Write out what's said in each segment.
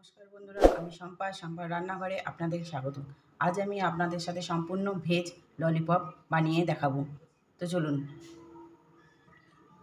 নমস্কার বন্ধুরা, আমি সম্পার রান্নাঘরে আপনাদের স্বাগত। আজ আমি আপনাদের সাথে সম্পূর্ণ ভেজ ললিপপ বানিয়ে দেখাবো। তো চলুন।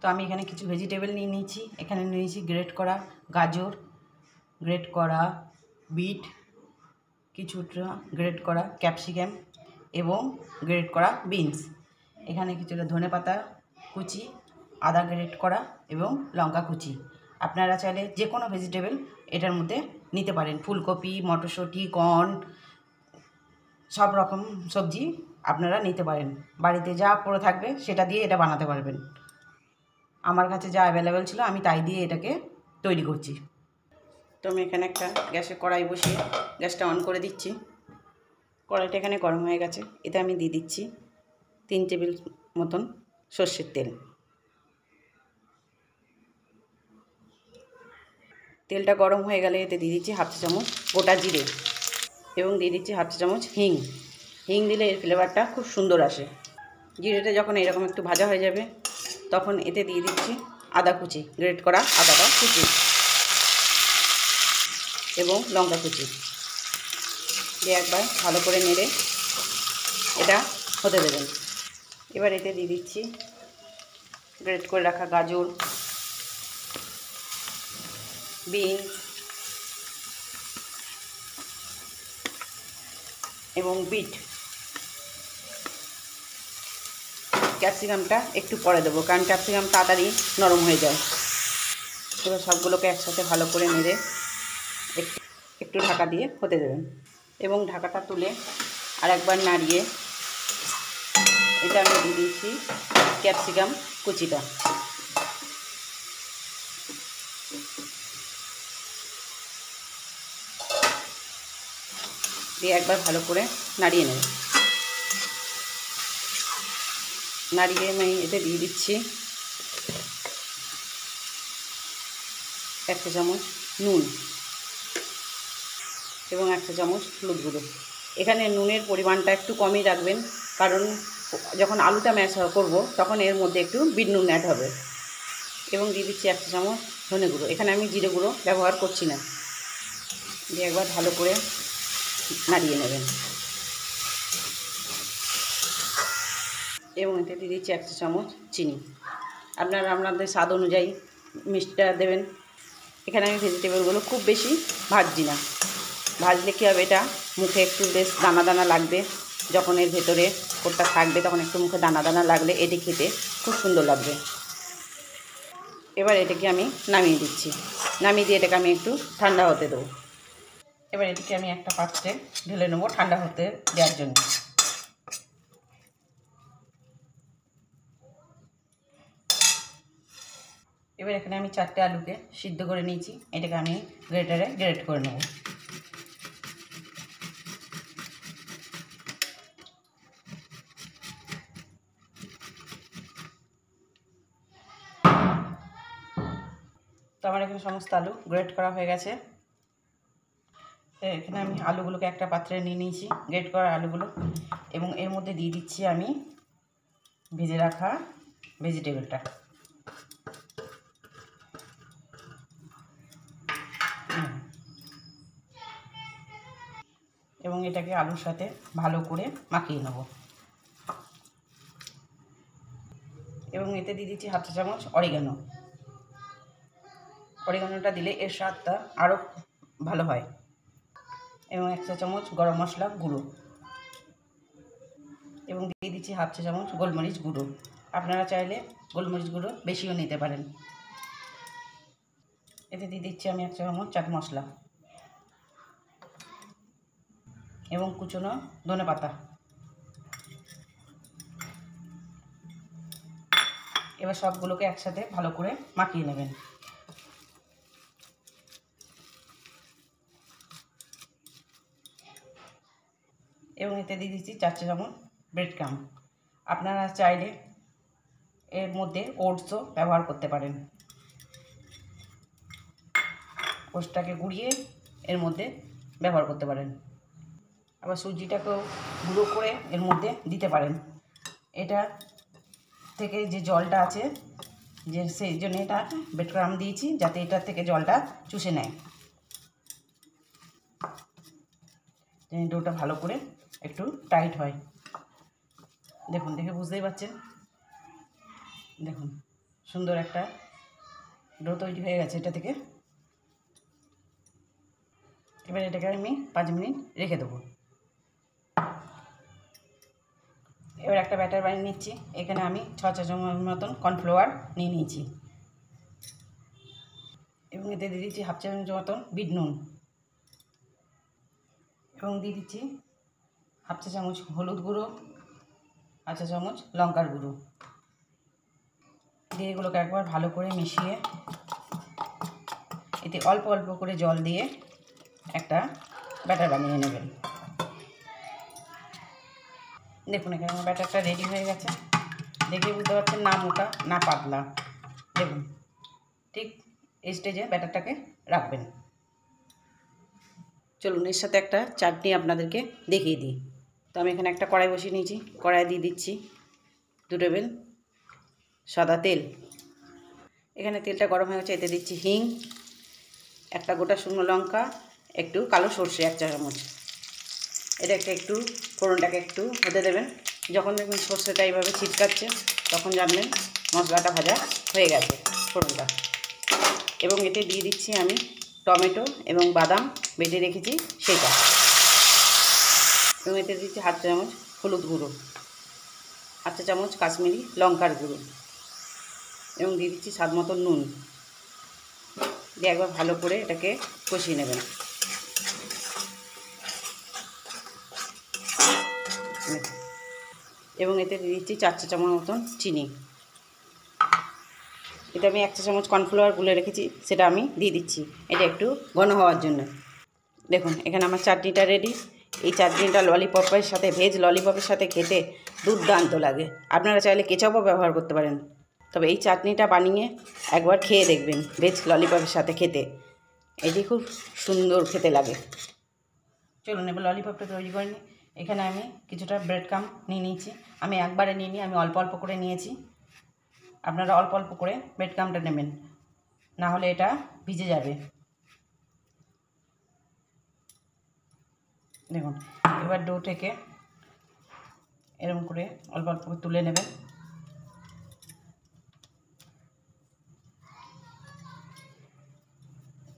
তো আমি এখানে কিছু ভেজিটেবল নিয়ে নিয়েছি। এখানে নিয়েছি গ্রেট করা গাজর, গ্রেট করা বিট, কিছুটা গ্রেট করা ক্যাপসিকাম এবং গ্রেট করা বিনস। এখানে কিছুটা ধনেপাতা কুচি, আদা গ্রেট করা এবং লঙ্কা কুচি। আপনারা চাইলে যে কোনো ভেজিটেবল এটার মধ্যে নিতে পারেন। ফুলকপি, মটরশুঁটি, কর্ন, সব রকম সবজি আপনারা নিতে পারেন। বাড়িতে যা পড়ে থাকবে সেটা দিয়ে এটা বানাতে পারবেন। আমার কাছে যা অ্যাভেলেবেল ছিল আমি তাই দিয়ে এটাকে তৈরি করছি। তো আমি এখানে একটা গ্যাসে কড়াই বসিয়ে গ্যাসটা অন করে দিচ্ছি। কড়াইটা এখানে গরম হয়ে গেছে। এতে আমি দিয়ে দিচ্ছি 3 টেবিল মতন সর্ষের তেল। তেলটা গরম হয়ে গেলে এতে দিয়ে দিচ্ছি হাফ চা চামচ গোটা জিরে এবং দিয়ে দিচ্ছি হাফ চা চামচ হিং। হিং দিলে এর ফ্লেভারটা খুব সুন্দর আসে। জিরেটা যখন এরকম একটু ভাজা হয়ে যাবে তখন এতে দিয়ে দিচ্ছি আদা কুচি, গ্রেট করা আদাটা কুচি এবং লঙ্কা কুচি দিয়ে একবার ভালো করে নেড়ে এটা হতে দেবেন। এবার এতে দিয়ে দিচ্ছি গ্রেট করে রাখা গাজর, বিনস এবং বিট। ক্যাপসিকামটা একটু পরে দেবো, কারণ ক্যাপসিকাম তাড়াতাড়ি নরম হয়ে যায়। এবার সবগুলোকে একসাথে ভালো করে নেড়ে একটু ঢাকা দিয়ে হতে দেবেন এবং ঢাকাটা তুলে আর একবার নাড়িয়ে এটা আমি দিয়ে দিয়েছি ক্যাপসিকাম কুচিটা। দিয়ে একবার ভালো করে নাড়িয়ে নেব। নাড়িয়ে আমি এতে দিয়ে দিচ্ছি 1 চা চামচ নুন এবং 1 চা চামচ হলুদ গুঁড়ো। এখানে নুনের পরিমাণটা একটু কমই রাখবেন, কারণ যখন আলুটা ম্যাশ করব তখন এর মধ্যে একটু বিট নুন অ্যাড হবে। এবং দিয়ে দিচ্ছি 1 চা চামচ ধনে গুঁড়ো। এখানে আমি জিরে গুঁড়ো ব্যবহার করছি না। দিয়ে একবার ভালো করে নাড়িয়ে নেবেন এবং এতে দিয়ে দিচ্ছি 1 চা চামচ চিনি। আপনারা আপনাদের স্বাদ অনুযায়ী মিষ্টিটা দেবেন। এখানে আমি ভেজিটেবলগুলো খুব বেশি ভাজছি না। ভাজলে কী হবে, এটা মুখে একটু বেশ দানা দানা লাগবে। যখন এর ভেতরে কোটটা থাকবে তখন একটু মুখে দানা দানা লাগলে এটি খেতে খুব সুন্দর লাগবে। এবার এটাকে আমি নামিয়ে দিচ্ছি। নামিয়ে দিয়ে এটাকে আমি একটু ঠান্ডা হতে দেবো। এবার এটিকে আমি একটা পাত্রে ঢেলে নেবো ঠান্ডা হতে দেওয়ার জন্য। এবার এখানে আমি 4টে আলুকে সিদ্ধ করে নিয়েছি। এটাকে আমি গ্রেটারে গ্রেট করে নেব। তো আমার এখানে সমস্ত আলু গ্রেট করা হয়ে গেছে। এখানে আমি আলুগুলোকে একটা পাত্রে নিয়ে নিয়েছি, গ্রেট করা আলুগুলো, এবং এর মধ্যে দিয়ে দিচ্ছি আমি ভেজে রাখা ভেজিটেবলটা। এবং এটাকে আলুর সাথে ভালো করে মাখিয়ে নেব। এবং এতে দিয়ে দিচ্ছি হাফ চা চামচ অরিগানো। অরিগানোটা দিলে এর স্বাদটা আরও ভালো হয়। এবং 1 চা চামচ গরম মশলা গুঁড়ো এবং দিয়ে দিচ্ছি হাফ চা চামচ গোলমরিচ গুঁড়ো। আপনারা চাইলে গোলমরিচ গুঁড়ো বেশিও নিতে পারেন। এতে দিয়ে দিচ্ছি আমি 1 চা চামচ চাট মশলা এবং কুচনো ধনেপাতা। এবার সবগুলোকে একসাথে ভালো করে মাখিয়ে নেবেন। এবং এতে দিয়ে দিচ্ছি 4 চা চামচ ব্রেড ক্রাম। আপনারা চাইলে এর মধ্যে ওটসও ব্যবহার করতে পারেন। ওটসটাকে গুঁড়িয়ে এর মধ্যে ব্যবহার করতে পারেন। আবার সুজিটাকেও গুঁড়ো করে এর মধ্যে দিতে পারেন। এটা থেকে যে জলটা আছে, সেই জন্য এটা ব্রেড ক্রাম দিয়েছি, যাতে এটার থেকে জলটা চুষে নেয়। ডোটা ভালো করে একটু টাইট হয়। দেখুন, দেখে বুঝতেই পারছেন। দেখুন সুন্দর একটা ডো তৈরি হয়ে গেছে এটা থেকে। এবার এটাকে আমি 5 মিনিট রেখে দেবো। এবার একটা ব্যাটার বানিয়ে নিচ্ছি। এখানে আমি 6 চা চামচ মতন কর্নফ্লাওয়ার নিয়ে নিয়েছি এবং এতে দিয়ে দিচ্ছি 1/2 চা চামচ মতন বিট নুন এবং দিয়ে দিচ্ছি 1/2 চা চামচ হলুদ গুঁড়ো, 1/2 চা চামচ লঙ্কার গুঁড়ো দিয়ে এগুলোকে একবার ভালো করে মিশিয়ে এতে অল্প অল্প করে জল দিয়ে একটা ব্যাটার বানিয়ে নেবেন। দেখুন এখানে আমার ব্যাটারটা রেডি হয়ে গেছে। দেখে বুঝতে পারছেন না মোটা না পাতলা। দেখুন ঠিক এই স্টেজে ব্যাটারটাকে রাখবেন। চলুন এর সাথে একটা চাটনি আপনাদেরকে দেখিয়ে দিই। তো আমি এখানে একটা কড়াই বসিয়ে নিয়েছি। কড়াই দিয়ে দিচ্ছি 2 টেবিল সাদা তেল। এখানে তেলটা গরম হয়ে গেছে, এতে দিচ্ছি হিং, একটা গোটা শুকনো লঙ্কা, একটু কালো সর্ষে 1 চা চামচ। এটাকে একটু ফোড়নটাকে একটু হতে দেবেন। যখন দেখবেন সর্ষেটা এইভাবে ছিটকাচ্ছে তখন জানবেন মশলাটা ভাজা হয়ে গেছে ফোড়নটা। এবং এতে দিয়ে দিচ্ছি আমি টমেটো এবং বাদাম বেটে রেখেছি সেটা। এবং এতে দিচ্ছি 1/2 চা চামচ হলুদ গুঁড়ো, 1/2 চা চামচ কাশ্মীরি লঙ্কার গুঁড়ো এবং দিয়ে দিচ্ছি স্বাদ মতো নুন দিয়ে একবার ভালো করে এটাকে কষিয়ে নেবেন। এবং এতে দিয়ে দিচ্ছি 4 চা চামচ মতন চিনি। এটা আমি 1 চা চামচ কর্নফ্লাওয়ার গুলে রেখেছি সেটা আমি দিয়ে দিচ্ছি এটা একটু ঘন হওয়ার জন্য। দেখুন এখানে আমার চাটনিটা রেডি। এই চাটনিটা ললিপপের সাথে, ভেজ ললিপপের সাথে খেতে দুর্দান্ত লাগে। আপনারা চাইলে কেচাপও ব্যবহার করতে পারেন। তবে এই চাটনিটা বানিয়ে একবার খেয়ে দেখবেন ভেজ ললিপপের সাথে খেতে, এটি খুব সুন্দর খেতে লাগে। চলুন এবার ললিপপটা তৈরি করে নিই। এখানে আমি কিছুটা ব্রেড ক্রাম্ব নিয়ে নিয়েছি। আমি একবারে নিইনি, আমি অল্প অল্প করে নিয়েছি। আপনারা অল্প অল্প করে ব্রেড ক্রাম্বটা নেবেন, না হলে এটা ভিজে যাবে। দেখুন এবার ডো থেকে এরকম করে অল্প অল্প করে তুলে নেবেন।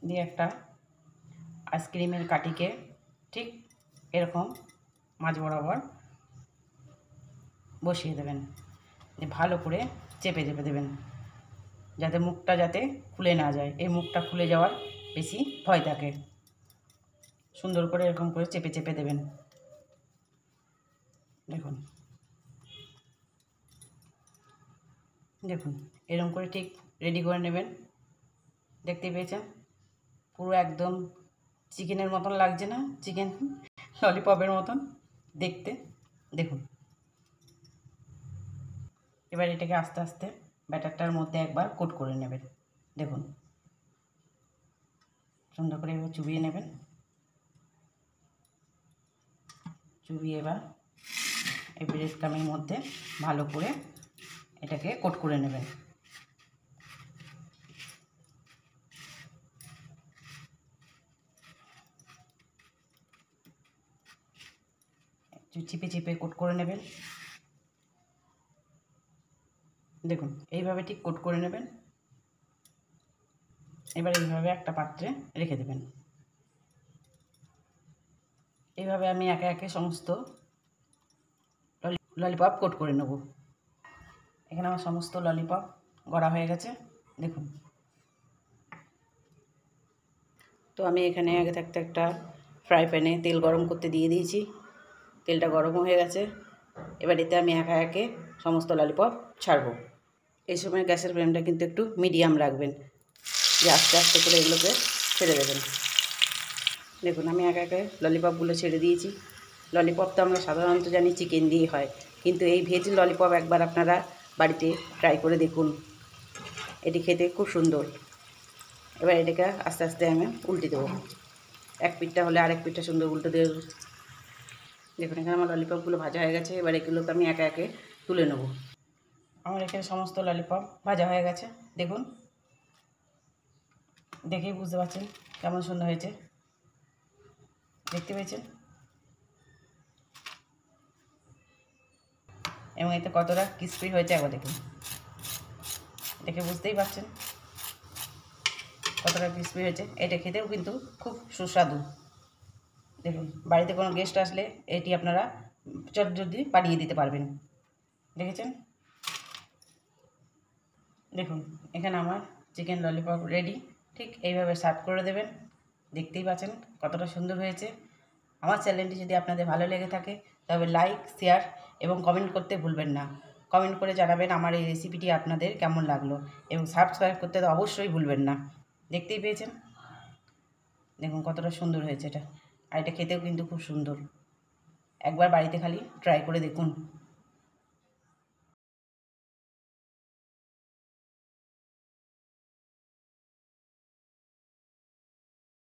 দিয়ে একটা আইসক্রিমের কাঠিকে ঠিক এরকম মাঝ বরাবর বসিয়ে দেবেন। ভালো করে চেপে চেপে দেবেন যাতে মুখটা যাতে খুলে না যায়। এই মুখটা খুলে যাওয়ার বেশি ভয় থাকে। সুন্দর করে এরকম করে চেপে চেপে দেবেন। দেখুন দেখুন এরকম করে ঠিক রেডি করে নেবেন। দেখতে পেয়েছেন পুরো একদম চিকেনের মতন লাগছে না? চিকেন ললিপপের মতন দেখতে। দেখুন এবার এটাকে আস্তে আস্তে ব্যাটারটার মধ্যে একবার কোট করে নেবেন। দেখুন সুন্দর করে এবার চুবিয়ে নেবেন। চুবিয়ে এবার এই ব্রেড ক্রাম্বের মধ্যে ভালো করে এটাকে কোট করে নেবেন। চিপে চিপে কোট করে নেবেন। দেখুন এইভাবে ঠিক কোট করে নেবেন। এবার এইভাবে একটা পাত্রে রেখে দেবেন। এইভাবে আমি একে একে সমস্ত ললিপপ কোট করে নেব। এখানে আমার সমস্ত ললিপপ গড়া হয়ে গেছে। দেখুন তো আমি এখানে আগে থাকতে একটা ফ্রাই প্যানে তেল গরম করতে দিয়ে দিয়েছি। তেলটা গরম হয়ে গেছে। এবার এতে আমি একে একে সমস্ত ললিপপ ছাড়বো। এই সময় গ্যাসের ফ্লেমটা কিন্তু একটু মিডিয়াম রাখবেন, যে আস্তে আস্তে করে এগুলোকে ছেড়ে দেবেন। দেখুন আমি একে একে ললিপপগুলো ছেড়ে দিয়েছি। ললিপপ তো আমরা সাধারণত জানি চিকেন দিয়ে হয়, কিন্তু এই ভেজ ললিপপ একবার আপনারা বাড়িতে ট্রাই করে দেখুন, এটি খেতে খুব সুন্দর। এবার এটাকে আস্তে আস্তে আমি উল্টে দেবো। এক পিঠটা হলে আরেক পিঠটা সুন্দর উল্টে দেবো। দেখুন এখানে আমার ললিপপগুলো ভাজা হয়ে গেছে। এবার এগুলোকে আমি একে একে তুলে নেব। আমার এখানে সমস্ত ললিপপ ভাজা হয়ে গেছে। দেখুন দেখেই বুঝতে পারছেন কেমন সুন্দর হয়েছে। দেখতে পেয়েছেন? এবং এতে কতটা ক্রিস্পি হয়েছে একবার দেখুন, দেখে বুঝতেই পারছেন কতটা ক্রিস্পি হয়েছে। এটা খেতেও কিন্তু খুব সুস্বাদু। দেখুন, বাড়িতে কোনো গেস্ট আসলে এটি আপনারা চটজলদি পাঠিয়ে দিতে পারবেন। দেখেছেন? দেখুন, এখানে আমার চিকেন ললিপপ রেডি। ঠিক এইভাবে সার্ভ করে দেবেন। দেখতেই পাচ্ছেন কতটা সুন্দর হয়েছে। আমার চ্যানেলটি যদি আপনাদের ভালো লেগে থাকে তবে লাইক, শেয়ার এবং কমেন্ট করতে ভুলবেন না। কমেন্ট করে জানাবেন আমার এই রেসিপিটি আপনাদের কেমন লাগলো, এবং সাবস্ক্রাইব করতে তো অবশ্যই ভুলবেন না। দেখতেই পেয়েছেন, দেখুন কতটা সুন্দর হয়েছে এটা। আর এটা খেতেও কিন্তু খুব সুন্দর। একবার বাড়িতে খালি ট্রাই করে দেখুন।